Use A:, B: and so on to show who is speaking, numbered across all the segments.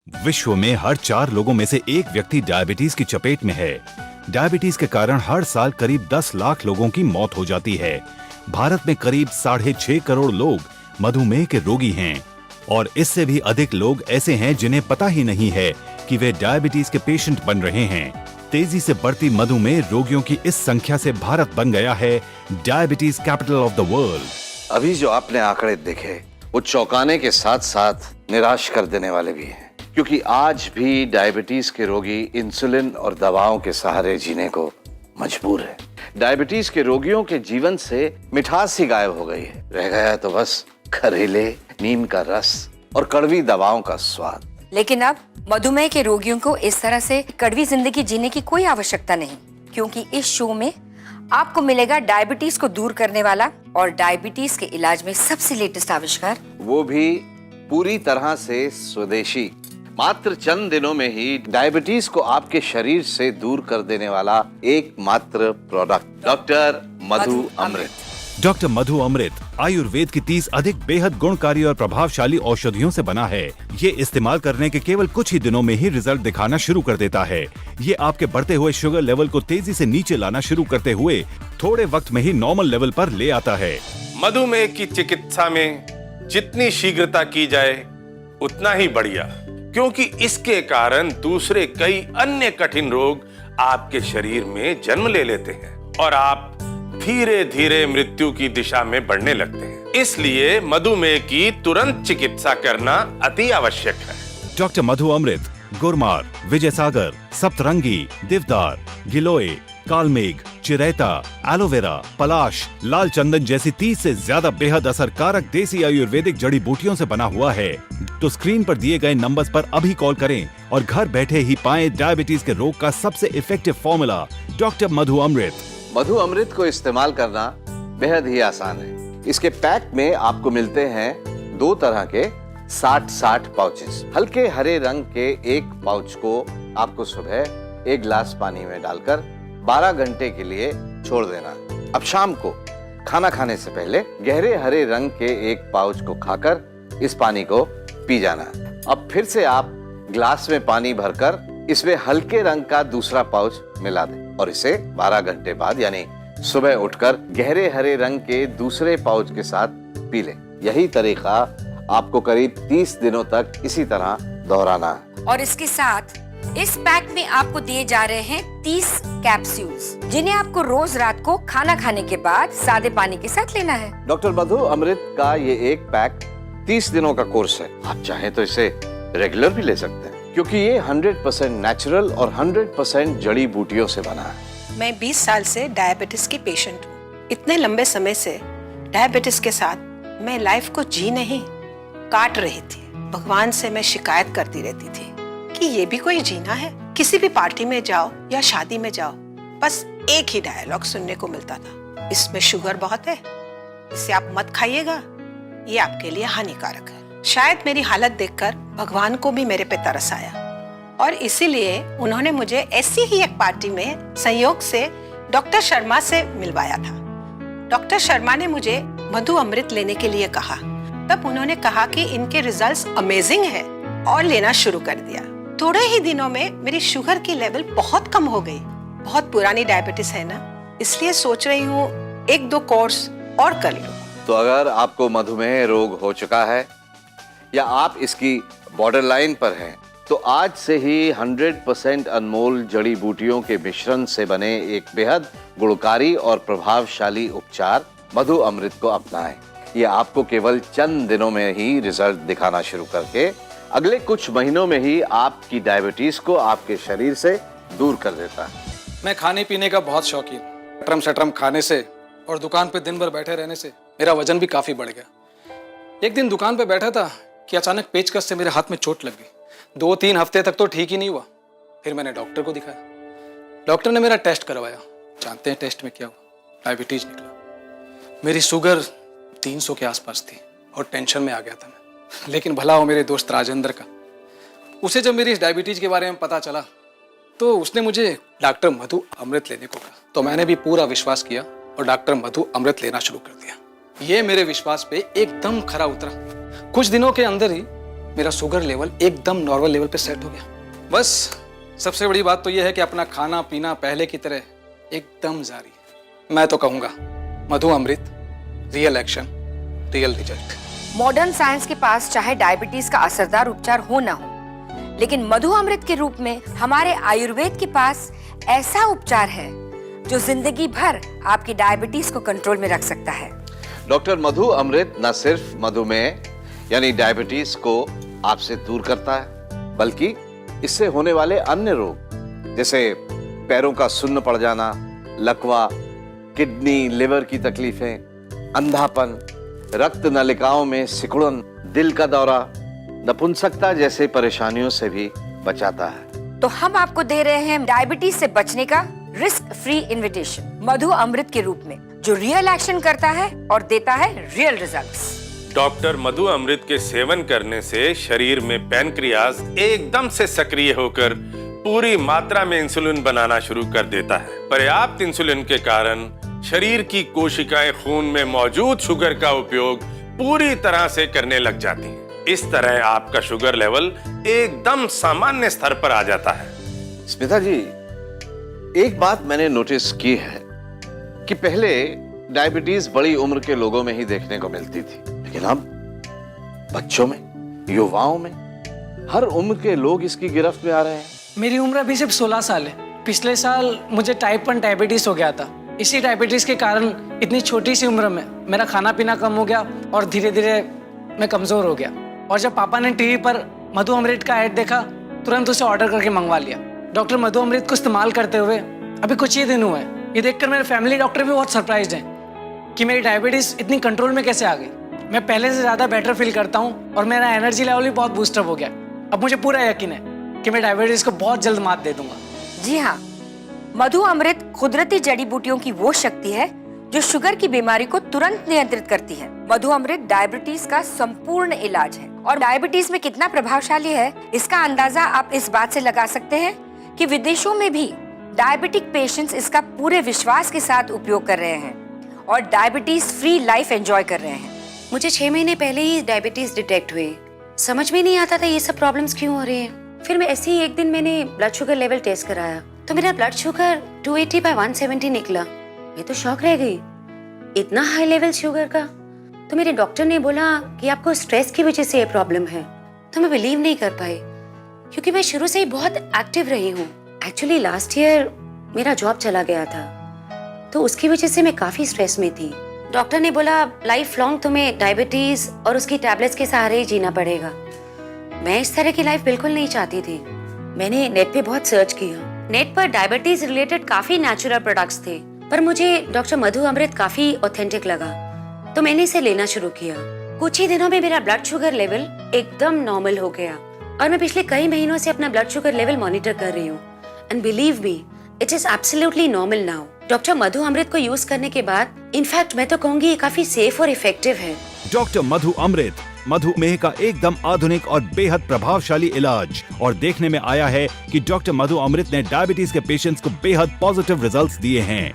A: विश्व में हर 4 लोगों में से एक व्यक्ति डायबिटीज की चपेट में है। डायबिटीज के कारण हर साल करीब 10 लाख लोगों की मौत हो जाती है। भारत में करीब 6.5 करोड़ लोग मधुमेह के रोगी हैं और इससे भी अधिक लोग ऐसे हैं जिन्हें पता ही नहीं है कि वे डायबिटीज के पेशेंट बन रहे हैं। तेजी से बढ़ती मधुमेह रोगियों की इस संख्या से भारत बन गया है diabetes capital of the world.
B: अभी जो आपने आंकड़े देखे वो चौंकाने के साथ साथ निराश कर देने वाले भी हैं, क्योंकि आज भी डायबिटीज के रोगी इंसुलिन और दवाओं के सहारे जीने को मजबूर है। डायबिटीज के रोगियों के जीवन से मिठास ही गायब हो गई है। रह गया तो बस खरीले नीम का रस और कड़वी दवाओं का स्वाद।
C: लेकिन अब मधुमेह के रोगियों को इस तरह से कड़वी जिंदगी जीने की कोई आवश्यकता नहीं, क्योंकि इस शो में आपको मिलेगा डायबिटीज को दूर करने वाला और डायबिटीज के इलाज में सबसे लेटेस्ट आविष्कार,
B: वो भी पूरी तरह से स्वदेशी। मात्र चंद दिनों में ही डायबिटीज को आपके शरीर से दूर कर देने वाला एकमात्र प्रोडक्ट डॉक्टर मधु अमृत।
A: डॉक्टर मधु अमृत आयुर्वेद की 30 अधिक बेहद गुणकारी और प्रभावशाली औषधियों से बना है। ये इस्तेमाल करने के केवल कुछ ही दिनों में ही रिजल्ट दिखाना शुरू कर देता है। ये आपके बढ़ते हुए शुगर लेवल को तेजी से नीचे लाना शुरू करते हुए थोड़े वक्त में ही नॉर्मल लेवल पर ले आता है।
D: मधुमेह की चिकित्सा में जितनी शीघ्रता की जाए उतना ही बढ़िया, क्योंकि इसके कारण दूसरे कई अन्य कठिन रोग आपके शरीर में जन्म ले लेते हैं और आप धीरे धीरे मृत्यु की दिशा में बढ़ने लगते हैं। इसलिए मधुमेह की तुरंत चिकित्सा करना अति आवश्यक है।
A: डॉक्टर मधु अमृत गुरमार, विजय सागर, सप्तरंगी, देवदार, गिलोय, कालमेघ, चिरैता, एलोवेरा, पलाश, लाल चंदन जैसी 30 से ज्यादा बेहद असरकारक देसी आयुर्वेदिक जड़ी बूटियों से बना हुआ है। तो स्क्रीन पर दिए गए नंबर्स पर अभी कॉल करें और घर बैठे ही पाएं डायबिटीज के रोग का सबसे इफेक्टिव फॉर्मूला डॉक्टर मधु अमृत।
B: मधु अमृत को इस्तेमाल करना बेहद ही आसान है। इसके पैक में आपको मिलते हैं 2 तरह के 60-60 पाउचेस। हल्के हरे रंग के एक पाउच को आपको सुबह 1 गिलास पानी में डालकर 12 घंटे के लिए छोड़ देना। अब शाम को खाना खाने से पहले गहरे हरे रंग के एक पाउच को खाकर इस पानी को पी जाना। अब फिर से आप गिलास में पानी भरकर इसमें हल्के रंग का दूसरा पाउच मिला दें और इसे 12 घंटे बाद यानी सुबह उठकर गहरे हरे रंग के दूसरे पाउच के साथ पी लें। यही तरीका आपको करीब 30 दिनों तक इसी तरह दोहराना है।
C: और इसके साथ इस पैक में आपको दिए जा रहे हैं 30 कैप्सूल्स, जिन्हें आपको रोज रात को खाना खाने के बाद सादे पानी के साथ लेना है।
B: डॉक्टर मधु अमृत का ये एक पैक 30 दिनों का कोर्स है। आप चाहें तो इसे रेगुलर भी ले सकते हैं, क्योंकि ये 100% नेचुरल और 100% जड़ी बूटियों से बना है।
E: मैं 20 साल से डायबिटीज की पेशेंट हूँ। इतने लंबे समय से डायबिटीज के साथ मैं लाइफ को जी नहीं काट रही थी। भगवान से मैं शिकायत करती रहती थी कि ये भी कोई जीना है। किसी भी पार्टी में जाओ या शादी में जाओ, बस एक ही डायलॉग सुनने को मिलता था, इसमें शुगर बहुत है, इसे आप मत खाइएगा, ये आपके लिए हानिकारक है। शायद मेरी हालत देखकर भगवान को भी मेरे पे तरस आया और इसीलिए उन्होंने मुझे ऐसी ही एक पार्टी में संयोग से डॉक्टर शर्मा से मिलवाया था। डॉक्टर शर्मा ने मुझे मधु अमृत लेने के लिए कहा। तब उन्होंने कहा कि इनके रिजल्ट्स अमेजिंग है और लेना शुरू कर दिया। थोड़े ही दिनों में मेरी शुगर की लेवल बहुत कम हो गई। बहुत पुरानी डायबिटीज है ना, इसलिए सोच रही हूँ 1-2 कोर्स और कर लूं।
B: तो अगर आपको मधुमेह रोग हो चुका है या आप इसकी बॉर्डर लाइन पर हैं, तो आज से ही 100% अनमोल जड़ी बूटियों के मिश्रण से बने एक बेहद गुणकारी और प्रभावशाली उपचार मधु अमृत को अपनाएं। ये आपको केवल चंद दिनों में ही रिजल्ट दिखाना शुरू करके अगले कुछ महीनों में ही आपकी डायबिटीज को आपके शरीर से दूर कर देता है।
F: मैं खाने पीने का बहुत शौकीन। सटरम सटरम खाने से और दुकान पे दिन भर बैठे रहने से मेरा वजन भी काफी बढ़ गया। एक दिन दुकान पे बैठा था कि अचानक पेचकस से मेरे हाथ में चोट लग गई। 2-3 हफ्ते तक तो ठीक ही नहीं हुआ। फिर मैंने डॉक्टर को दिखाया। डॉक्टर ने मेरा टेस्ट करवाया। जानते हैं टेस्ट में क्या हुआ? डायबिटीज निकला। मेरी शुगर 300 के आसपास थी और टेंशन में आ गया था मैं। लेकिन भला हो मेरे दोस्त राजेंद्र का, उसे जब मेरी इस डायबिटीज के बारे में पता चला तो उसने मुझे डॉक्टर मधु अमृत लेने को कहा। तो मैंने भी पूरा विश्वास किया और डॉक्टर मधु अमृत लेना शुरू कर दिया। ये मेरे विश्वास पे एकदम खरा उतरा। कुछ दिनों के अंदर ही मेरा शुगर लेवल एकदम नॉर्मल लेवल पे सेट हो गया। बस सबसे बड़ी बात तो यह है कि अपना खाना पीना पहले की तरह एकदम जारी है। मैं तो कहूँगा Madhu Amrit, real action, real result.
C: Modern science के पास चाहे डायबिटीज का असरदार उपचार हो ना हो, लेकिन मधु अमृत के रूप में हमारे आयुर्वेद के पास ऐसा उपचार है जो जिंदगी भर आपकी डायबिटीज को कंट्रोल में रख सकता है।
B: डॉक्टर मधु अमृत न सिर्फ मधुमेह यानी डायबिटीज को आपसे दूर करता है, बल्कि इससे होने वाले अन्य रोग जैसे पैरों का सुन्न पड़ जाना, लकवा, किडनी लिवर की तकलीफें, अंधापन, रक्त नलिकाओं में सिकुड़न, दिल का दौरा, नपुंसकता जैसे परेशानियों से भी बचाता है।
C: तो हम आपको दे रहे हैं डायबिटीज से बचने का रिस्क फ्री इन्विटेशन मधु अमृत के रूप में, जो रियल एक्शन करता है और देता है रियल रिजल्ट्स।
D: डॉक्टर मधु अमृत के सेवन करने से शरीर में पैनक्रियाज एकदम से सक्रिय होकर पूरी मात्रा में इंसुलिन बनाना शुरू कर देता है। पर्याप्त इंसुलिन के कारण शरीर की कोशिकाएं खून में मौजूद शुगर का उपयोग पूरी तरह से करने लग जाती हैं। इस तरह आपका शुगर लेवल एकदम सामान्य स्तर पर आ जाता है।
B: स्मिता जी, एक बात मैंने नोटिस की है कि पहले डायबिटीज बड़ी उम्र के लोगों में ही देखने को मिलती थी, लेकिन अब बच्चों में, युवाओं में, हर उम्र के लोग इसकी गिरफ्त में आ रहे हैं।
G: मेरी उम्र अभी सिर्फ 16 साल है। पिछले साल मुझे टाइप 1 डायबिटीज हो गया था। इसी डायबिटीज के कारण इतनी छोटी सी उम्र में मेरा खाना पीना कम हो गया और धीरे धीरे मैं कमजोर हो गया। और जब पापा ने टीवी पर मधु अमृत का ऐड देखा, तुरंत उसे ऑर्डर करके मंगवा लिया। डॉक्टर मधु अमृत को इस्तेमाल करते हुए अभी कुछ ही दिन हुए हैं। ये देखकर मेरे फैमिली डॉक्टर भी बहुत सरप्राइज्ड हैं कि मेरी डायबिटीज इतनी कंट्रोल में कैसे आ गई। मैं पहले से ज्यादा बेटर फील करता हूँ और मेरा एनर्जी लेवल भी बहुत बूस्टअप हो गया। अब मुझे पूरा यकीन है कि मैं डायबिटीज को बहुत जल्द मात दे दूंगा।
C: जी हाँ, मधु अमृत कुदरती जड़ी बूटियों की वो शक्ति है जो शुगर की बीमारी को तुरंत नियंत्रित करती है। मधु अमृत डायबिटीज का संपूर्ण इलाज है और डायबिटीज में कितना प्रभावशाली है इसका अंदाजा आप इस बात से लगा सकते हैं कि विदेशों में भी डायबिटिक पेशेंट्स इसका पूरे विश्वास के साथ उपयोग कर रहे हैं और डायबिटीज फ्री लाइफ एंजॉय कर रहे हैं।
H: मुझे 6 महीने पहले ही डायबिटीज डिटेक्ट हुई। समझ में नहीं आता था ये सब प्रॉब्लम्स क्यों हो रही हैं। फिर मैं ऐसे ही एक दिन मैंने ब्लड शुगर लेवल टेस्ट कराया तो मेरा ब्लड शुगर 280/170 निकला। मैं तो शॉक रह गई, इतना हाई लेवल शुगर का। तो मेरे डॉक्टर ने बोला कि आपको स्ट्रेस की वजह से ये प्रॉब्लम है। तो मैं बिलीव नहीं कर पाई क्योंकि मैं शुरू से ही बहुत एक्टिव रही हूँ। एक्चुअली लास्ट ईयर मेरा जॉब चला गया था तो उसकी वजह से मैं काफी स्ट्रेस में थी। डॉक्टर ने बोला लाइफ लॉन्ग तुम्हें डायबिटीज और उसकी टैबलेट्स के सहारे ही जीना पड़ेगा। मैं इस तरह की लाइफ बिल्कुल नहीं चाहती थी। मैंने नेट पे बहुत सर्च किया। नेट पर डायबिटीज रिलेटेड काफी नेचुरल प्रोडक्ट्स थे, पर मुझे डॉक्टर मधु अमृत काफी ऑथेंटिक लगा तो मैंने इसे लेना शुरू किया। कुछ ही दिनों में मेरा ब्लड शुगर लेवल एकदम नॉर्मल हो गया और मैं पिछले कई महीनों से अपना ब्लड शुगर लेवल मॉनिटर कर रही हूँ। And believe me, it is absolutely normal now. Doctor Madhu Amrit को यूज करने के बाद इनफैक्ट मैं तो कहूंगी ये काफी सेफ और इफेक्टिव है।
A: डॉक्टर मधु अमृत मधुमेह का एकदम आधुनिक और बेहद प्रभावशाली इलाज। और देखने में आया है कि डॉक्टर मधु अमृत ने डायबिटीज के पेशेंट्स को बेहद पॉजिटिव रिजल्ट्स दिए हैं।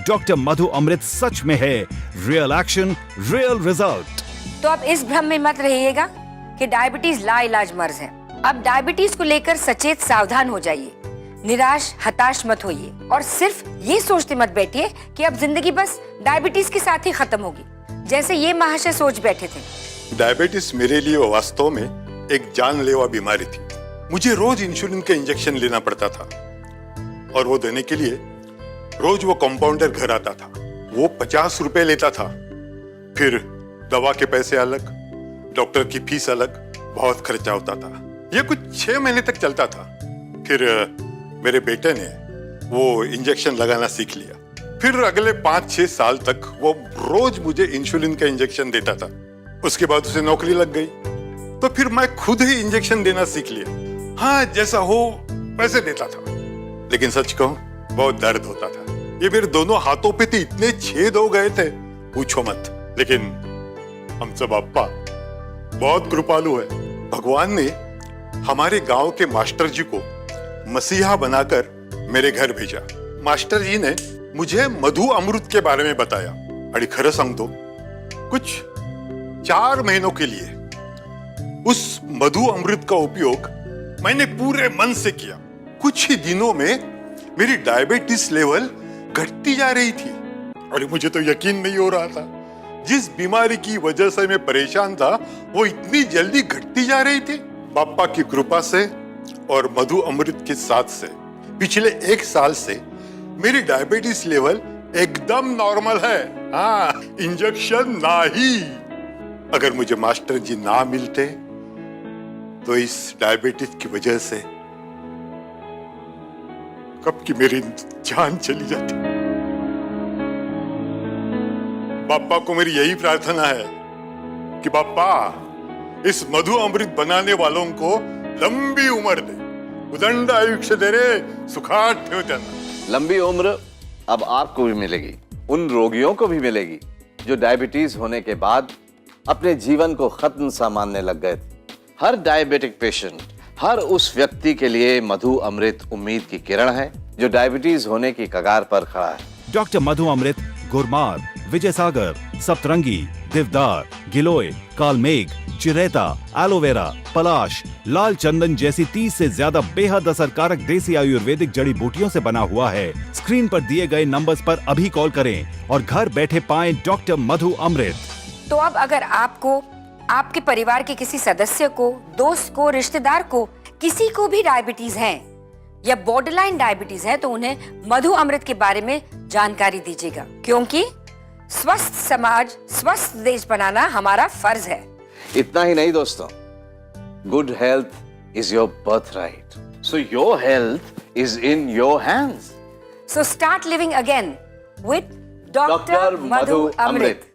A: डॉक्टर मधु अमृत सच में है रियल एक्शन, रियल रिजल्ट।
C: तो अब इस भ्रम में मत रहिएगा कि डायबिटीज लाइलाज मर्ज है। अब डायबिटीज को लेकर सचेत सावधान हो जाइए, निराश हताश मत होइए और सिर्फ ये सोचते मत बैठिए कि अब जिंदगी बस डायबिटीज के साथ ही खत्म होगी, जैसे ये महाशय सोच बैठे थे।
I: डायबिटीज मेरे लिए वास्तव में एक जानलेवा बीमारी थी। मुझे रोज इंसुलिन का इंजेक्शन लेना पड़ता था और वो देने के लिए रोज वो कंपाउंडर घर आता था। वो 50 रुपए लेता था। फिर दवा के पैसे अलग, डॉक्टर की फीस अलग, बहुत खर्चा होता था। ये कुछ 6 महीने तक चलता था। फिर मेरे बेटे ने वो इंजेक्शन लगाना सीख लिया। फिर अगले 5-6 साल तक वो रोज मुझे इंसुलिन का इंजेक्शन देता था। उसके बाद उसे नौकरी लग गई तो फिर मैं खुद ही इंजेक्शन देना सीख लिया। हाँ, जैसा हो वैसे देता था, लेकिन सच कहूं बहुत दर्द होता था। ये मेरे दोनों हाथों पे तो इतने छेद हो गए थे, पूछो मत। लेकिन हम सब अप्पा बहुत कृपालु है। भगवान ने हमारे गांव के मास्टर जी को मसीहा बनाकर मेरे घर भेजा। मास्टर जी ने मुझे मधु अमृत के बारे में बताया और खरं सांगतो कुछ 4 महीनों के लिए उस मधु अमृत का उपयोग मैंने पूरे मन से किया। कुछ ही दिनों में मेरी डायबिटीज लेवल घटती जा रही थी और मुझे तो यकीन नहीं हो रहा था। जिस बीमारी की वजह से मैं परेशान था वो इतनी जल्दी घटती जा रही थी। बापा की कृपा से और मधु अमृत के साथ से पिछले 1 साल से मेरी डायबिटीज लेवल एकदम नॉर्मल है। हाँ, इंजेक्शन ना ही। अगर मुझे मास्टर जी ना मिलते तो इस डायबिटीज की वजह से कब की मेरी जान चली जाती। बापा को मेरी यही प्रार्थना है कि बापा इस मधु अमृत बनाने वालों को लंबी उम्र दे, उदंड आयुष्य दे रे, सुखाट ठेव त्यांना।
B: लंबी उम्र अब आपको भी मिलेगी, उन रोगियों को भी मिलेगी जो डायबिटीज होने के बाद अपने जीवन को खत्म सा मानने लग गए थे। हर डायबिटिक पेशेंट, हर उस व्यक्ति के लिए मधु अमृत उम्मीद की किरण है जो डायबिटीज होने की कगार पर खड़ा है।
A: डॉक्टर मधु अमृत गुरमार, विजय सागर, सप्तरंगी, देवदार, गिलोय, कालमेघ, चिरेता, एलोवेरा, पलाश, लाल चंदन जैसी 30 से ज्यादा बेहद असरकारक देसी आयुर्वेदिक जड़ी बूटियों से बना हुआ है। स्क्रीन पर दिए गए नंबर्स पर अभी कॉल करें और घर बैठे पाएं डॉक्टर मधु अमृत।
C: तो अब अगर आपको, आपके परिवार के किसी सदस्य को, दोस्त को, रिश्तेदार को, किसी को भी डायबिटीज है या बॉर्डरलाइन डायबिटीज है तो उन्हें मधु अमृत के बारे में जानकारी दीजिएगा, क्योंकि स्वस्थ समाज, स्वस्थ देश बनाना हमारा फर्ज है।
B: इतना ही नहीं दोस्तों, good health is your birth right, so your health is in your hands.
C: So start living again with Dr. Madhu Amrit.